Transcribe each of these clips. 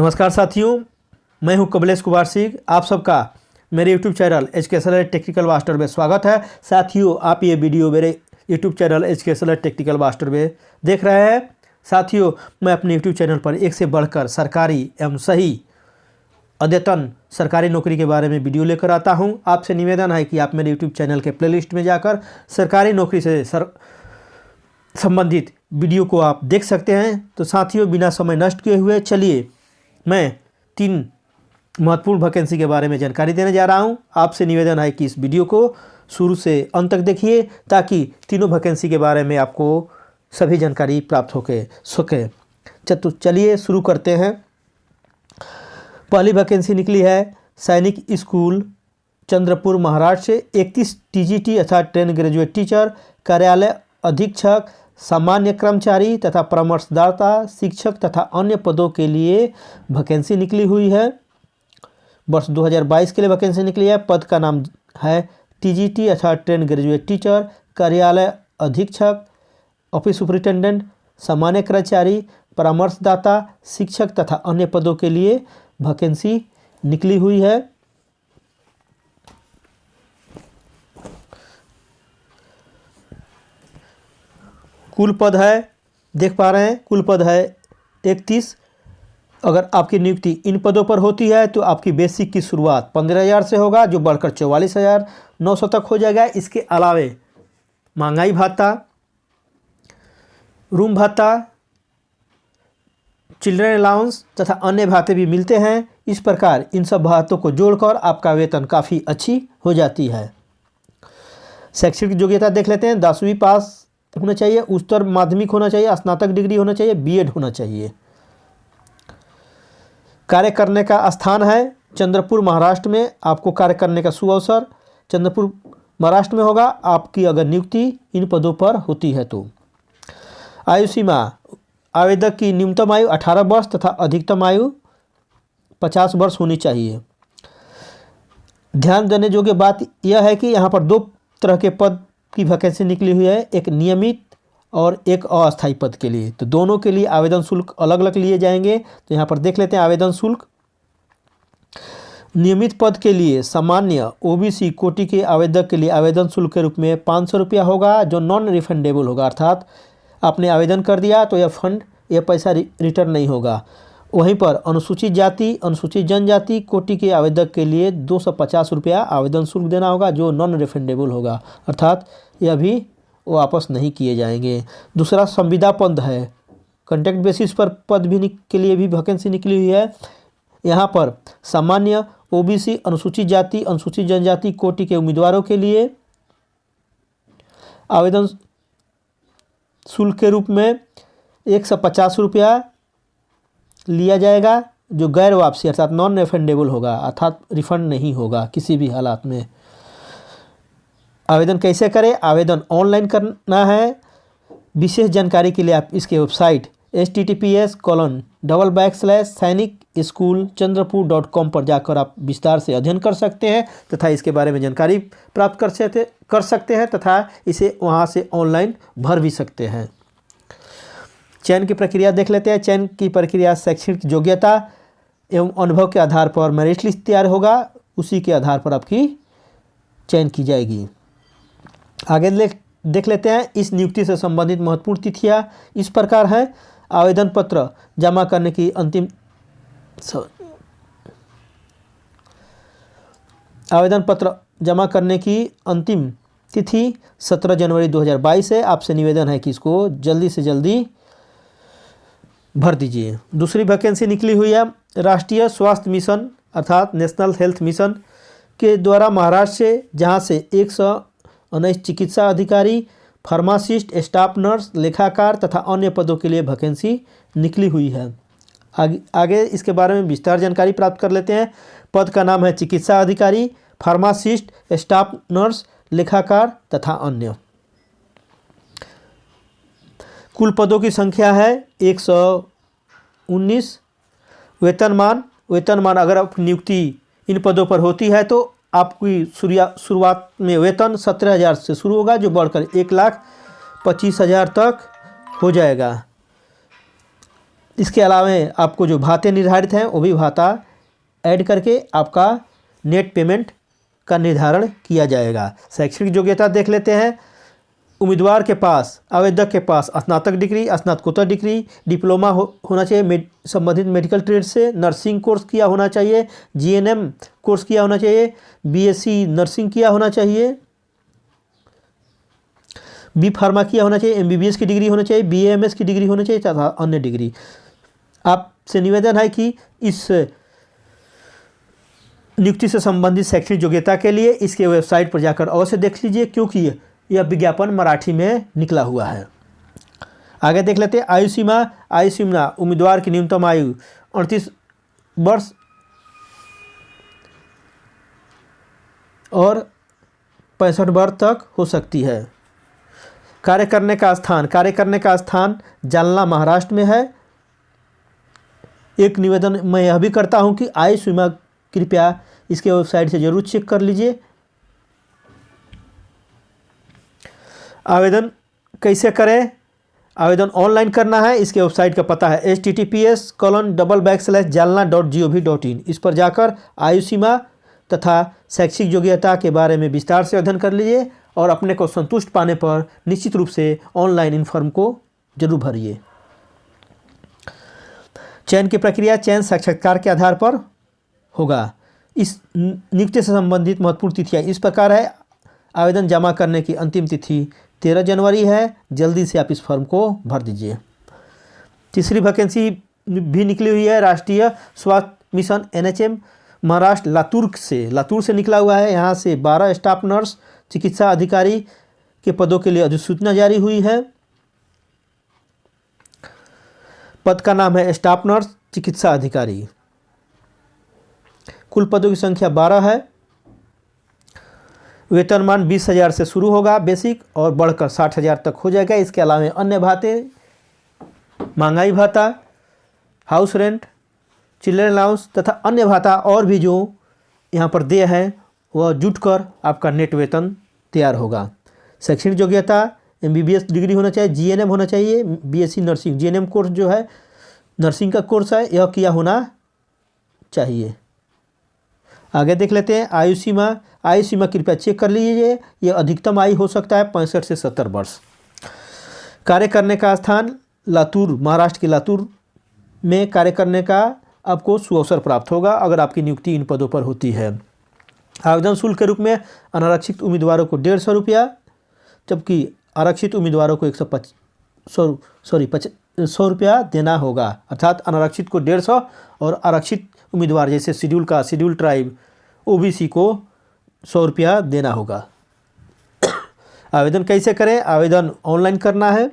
नमस्कार साथियों, मैं हूं कमलेश कुमार सिंह। आप सबका मेरे YouTube channel educational technical master में स्वागत है। साथियों, आप ये वीडियो मेरे YouTube channel educational technical master में देख रहे हैं। साथियों, मैं अपने YouTube चैनल पर एक से बढ़कर सरकारी एवं सही अद्यतन सरकारी नौकरी के बारे में वीडियो लेकर आता हूं। आपसे निवेदन है कि आप मेरे YouTube चैनल के प्लेलिस्ट में जाकर सरकारी नौकरी से संबंधित वीडियो को आप देख सकते हैं। तो साथियों, बिना समय नष्ट किए हुए चलिए मैं 3 महत्वपूर्ण वैकेंसी के बारे में जानकारी देने जा रहा हूं। आपसे निवेदन है कि इस वीडियो को शुरू से अंत तक देखिए ताकि तीनों वैकेंसी के बारे में आपको सभी जानकारी प्राप्त हो सके। तो चलिए शुरू करते हैं। पहली वैकेंसी निकली है सैनिक स्कूल चंद्रपुर महाराष्ट्र से 31 TGT अर्थात ट्रेन ग्रेजुएट टीचर, कार्यालय अधीक्षक, सामान्य कर्मचारी तथा परामर्शदाता, शिक्षक तथा अन्य पदों के लिए वैकेंसी निकली हुई है। वर्ष 2022 के लिए वैकेंसी निकली है। पद का नाम है TGT अर्थात ट्रेन ग्रेजुएट टीचर, कार्यालय अधीक्षक, ऑफिस सुपरिटेंडेंट, सामान्य कर्मचारी, परामर्शदाता, शिक्षक तथा अन्य पदों के लिए वैकेंसी निकली हुई है। कुल पद है, देख पा रहे हैं, कुल पद है 31। अगर आपकी नियुक्ति इन पदों पर होती है तो आपकी बेसिक की शुरुआत 15,000 से होगा, जो बढ़कर 44,900 तक हो जाएगा। इसके अलावे महंगाई भत्ता, रूम भत्ता, चिल्ड्रन अलाउंस तथा अन्य भाते भी मिलते हैं। इस प्रकार इन सब भातों को जोड़कर आपका वेतन काफ़ी अच्छी हो जाती है। शैक्षणिक योग्यता देख लेते हैं। 10वीं पास होना चाहिए, उच्चतर माध्यमिक होना चाहिए, स्नातक डिग्री होना चाहिए, BEd होना चाहिए। कार्य करने का स्थान है चंद्रपुर महाराष्ट्र में। आपको कार्य करने का सुअवसर चंद्रपुर महाराष्ट्र में होगा, आपकी अगर नियुक्ति इन पदों पर होती है तो। आयु सीमा, आवेदक की न्यूनतम आयु 18 वर्ष तथा अधिकतम आयु 50 वर्ष होनी चाहिए। ध्यान देने योग्य बात यह है कि यहाँ पर 2 तरह के पद की वैकेंसी निकली हुई है, एक नियमित और एक अस्थायी पद के लिए। तो दोनों के लिए आवेदन शुल्क अलग अलग लिए जाएंगे। तो यहाँ पर देख लेते हैं आवेदन शुल्क। नियमित पद के लिए सामान्य OBC कोटि के आवेदक के लिए आवेदन शुल्क के रूप में 500 रुपया होगा, जो नॉन रिफंडेबल होगा, अर्थात आपने आवेदन कर दिया तो यह पैसा रिटर्न नहीं होगा। वहीं पर अनुसूचित जाति, अनुसूचित जनजाति कोटि के आवेदक के लिए 250 रुपया आवेदन शुल्क देना होगा, जो नॉन रिफंडेबल होगा, अर्थात यह भी वापस नहीं किए जाएंगे। दूसरा संविदा पद है, कॉन्ट्रैक्ट बेसिस पर पद भी के लिए भी वैकेंसी निकली हुई है। यहाँ पर सामान्य OBC, अनुसूचित जाति, अनुसूचित जनजाति कोटि के उम्मीदवारों के लिए आवेदन शुल्क के रूप में 150 रुपया लिया जाएगा, जो गैर वापसी अर्थात नॉन रिफंडेबल होगा, अर्थात रिफंड नहीं होगा किसी भी हालात में। आवेदन कैसे करें? आवेदन ऑनलाइन करना है। विशेष जानकारी के लिए आप इसके वेबसाइट https://sainikschooolchandrapur.com पर जाकर आप विस्तार से अध्ययन कर सकते हैं तथा इसके बारे में जानकारी प्राप्त कर सकते हैं तथा इसे वहां से ऑनलाइन भर भी सकते हैं। चयन की प्रक्रिया देख लेते हैं। चयन की प्रक्रिया शैक्षणिक योग्यता एवं अनुभव के आधार पर मेरिट लिस्ट तैयार होगा, उसी के आधार पर आपकी चयन की जाएगी। आगे देख लेते हैं। इस नियुक्ति से संबंधित महत्वपूर्ण तिथियां इस प्रकार हैं। आवेदन पत्र जमा करने की अंतिम तिथि 17 जनवरी 2022 है। आपसे निवेदन है कि इसको जल्दी से जल्दी भर दीजिए। दूसरी वैकेंसी निकली हुई है राष्ट्रीय स्वास्थ्य मिशन अर्थात नेशनल हेल्थ मिशन के द्वारा महाराष्ट्र से, जहां से 119 चिकित्सा अधिकारी, फार्मासिस्ट, स्टाफ नर्स, लेखाकार तथा अन्य पदों के लिए वैकेंसी निकली हुई है। आगे इसके बारे में विस्तार जानकारी प्राप्त कर लेते हैं। पद का नाम है चिकित्सा अधिकारी, फार्मासिस्ट, स्टाफ नर्स, लेखाकार तथा अन्य। कुल पदों की संख्या है 119। वेतनमान अगर आप नियुक्ति इन पदों पर होती है तो आपकी शुरुआत में वेतन 17,000 से शुरू होगा, जो बढ़कर 1,25,000 तक हो जाएगा। इसके अलावा आपको जो भाते निर्धारित हैं वो भी भाता ऐड करके आपका नेट पेमेंट का निर्धारण किया जाएगा। शैक्षणिक योग्यता देख लेते हैं। उम्मीदवार के पास, आवेदक के पास स्नातक डिग्री, स्नातकोत्तर डिग्री, डिप्लोमा होना चाहिए संबंधित मेडिकल ट्रेड से, नर्सिंग कोर्स किया होना चाहिए, जीएनएम कोर्स किया होना चाहिए, बीएससी नर्सिंग किया होना चाहिए, बी फार्मा किया होना चाहिए, एमबीबीएस की डिग्री होना चाहिए, बीएएमएस की डिग्री होनी चाहिए तथा अन्य डिग्री। आपसे निवेदन है कि इस नियुक्ति से संबंधित शैक्षणिक योग्यता के लिए इसके वेबसाइट पर जाकर अवश्य देख लीजिए, क्योंकि यह विज्ञापन मराठी में निकला हुआ है। आगे देख लेते हैं आयु सीमा। उम्मीदवार की न्यूनतम आयु 38 वर्ष और 65 वर्ष तक हो सकती है। कार्य करने का स्थान जालना महाराष्ट्र में है। एक निवेदन मैं यह भी करता हूं कि आयु सीमा कृपया इसके वेबसाइट से जरूर चेक कर लीजिए। आवेदन कैसे करें? आवेदन ऑनलाइन करना है। इसके वेबसाइट का पता है https://jalna.gov.in। इस पर जाकर आयु सीमा तथा शैक्षिक योग्यता के बारे में विस्तार से अध्ययन कर लीजिए और अपने को संतुष्ट पाने पर निश्चित रूप से ऑनलाइन इन फॉर्म को जरूर भरिए। चयन की प्रक्रिया चयन साक्षात्कार के आधार पर होगा। इस नियुक्ति से संबंधित महत्वपूर्ण तिथियाँ इस प्रकार है। आवेदन जमा करने की अंतिम तिथि 13 जनवरी है। जल्दी से आप इस फॉर्म को भर दीजिए। तीसरी वैकेंसी भी निकली हुई है। राष्ट्रीय स्वास्थ्य मिशन NHM महाराष्ट्र लातूर से निकला हुआ है। यहाँ से 12 स्टाफ नर्स चिकित्सा अधिकारी के पदों के लिए अधिसूचना जारी हुई है। पद का नाम है स्टाफ नर्स चिकित्सा अधिकारी। कुल पदों की संख्या 12 है। वेतनमान 20,000 से शुरू होगा बेसिक और बढ़कर 60,000 तक हो जाएगा। इसके अलावा अन्य भाते, महंगाई भाता, हाउस रेंट, चिल्ड्रन अलाउंस तथा अन्य भाता और भी जो यहाँ पर देय है वह जुटकर आपका नेट वेतन तैयार होगा। शैक्षणिक योग्यता MBBS डिग्री होना चाहिए, GNM होना चाहिए, BSc नर्सिंग GNM कोर्स जो है नर्सिंग का कोर्स है यह किया होना चाहिए। आगे देख लेते हैं आयु सीमा कृपया चेक कर लीजिए। यह अधिकतम आयु हो सकता है 65 से 70 वर्ष। कार्य करने का स्थान लातूर, महाराष्ट्र के लातूर में कार्य करने का आपको सुअवसर प्राप्त होगा अगर आपकी नियुक्ति इन पदों पर होती है। आवेदन शुल्क के रूप में अनारक्षित उम्मीदवारों को 150 रुपया, जबकि आरक्षित उम्मीदवारों को 100 रुपया देना होगा। अर्थात अनारक्षित को 150 और आरक्षित उम्मीदवार जैसे शेड्यूल ट्राइब OBC को 100 रुपया देना होगा। आवेदन कैसे करें? आवेदन ऑनलाइन करना है।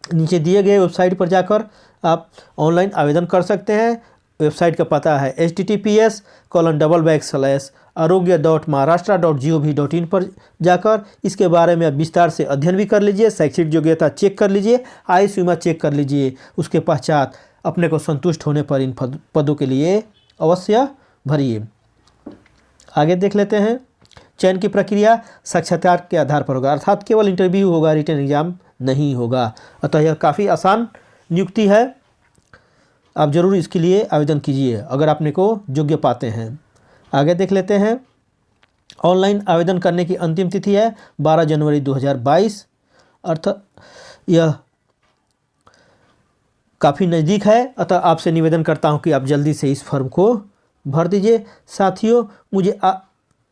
नीचे दिए गए वेबसाइट पर जाकर आप ऑनलाइन आवेदन कर सकते हैं। वेबसाइट का पता है https://arogya.maharashtra.gov.in पर जाकर इसके बारे में आप विस्तार से अध्ययन भी कर लीजिए। शैक्षिक योग्यता चेक कर लीजिए, आयु सीमा चेक कर लीजिए। उसके पश्चात अपने को संतुष्ट होने पर इन पदों के लिए अवश्य भरिए। आगे देख लेते हैं। चयन की प्रक्रिया साक्षात्कार के आधार पर होगा, अर्थात केवल इंटरव्यू होगा, रिटन एग्जाम नहीं होगा। अतः यह काफ़ी आसान नियुक्ति है। आप जरूर इसके लिए आवेदन कीजिए अगर आपने को योग्य पाते हैं। आगे देख लेते हैं। ऑनलाइन आवेदन करने की अंतिम तिथि है 12 जनवरी 2022। अर्थात यह काफ़ी नज़दीक है। अतः आपसे निवेदन करता हूं कि आप जल्दी से इस फॉर्म को भर दीजिए। साथियों,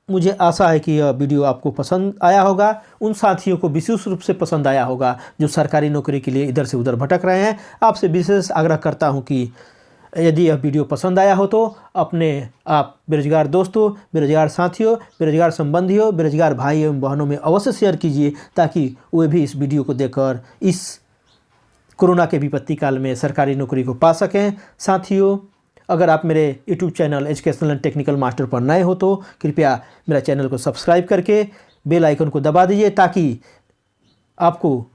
मुझे आशा है कि यह वीडियो आपको पसंद आया होगा। उन साथियों को विशेष रूप से पसंद आया होगा जो सरकारी नौकरी के लिए इधर से उधर भटक रहे हैं। आपसे विशेष आग्रह करता हूं कि यदि यह वीडियो पसंद आया हो तो आप बेरोजगार दोस्तों, बेरोजगार साथियों, बेरोजगार संबंधियों, बेरोजगार भाई एवं बहनों में अवश्य शेयर कीजिए ताकि वे भी इस वीडियो को देखकर इस कोरोना के विपत्ति काल में सरकारी नौकरी को पा सकें। साथियों, अगर आप मेरे YouTube channel educational and technical master पर नए हो तो कृपया मेरा चैनल को सब्सक्राइब करके बेल आइकन को दबा दीजिए ताकि आपको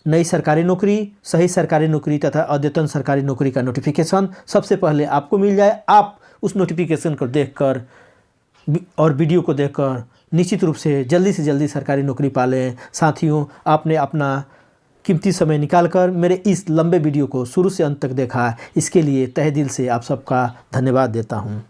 नई सरकारी नौकरी, सही सरकारी नौकरी तथा अद्यतन सरकारी नौकरी का नोटिफिकेशन सबसे पहले आपको मिल जाए। आप उस नोटिफिकेशन को देखकर और वीडियो को देखकर निश्चित रूप से जल्दी सरकारी नौकरी पा लें। साथियों, आपने अपना कीमती समय निकालकर मेरे इस लंबे वीडियो को शुरू से अंत तक देखा, इसके लिए तहे दिल से आप सबका धन्यवाद देता हूँ।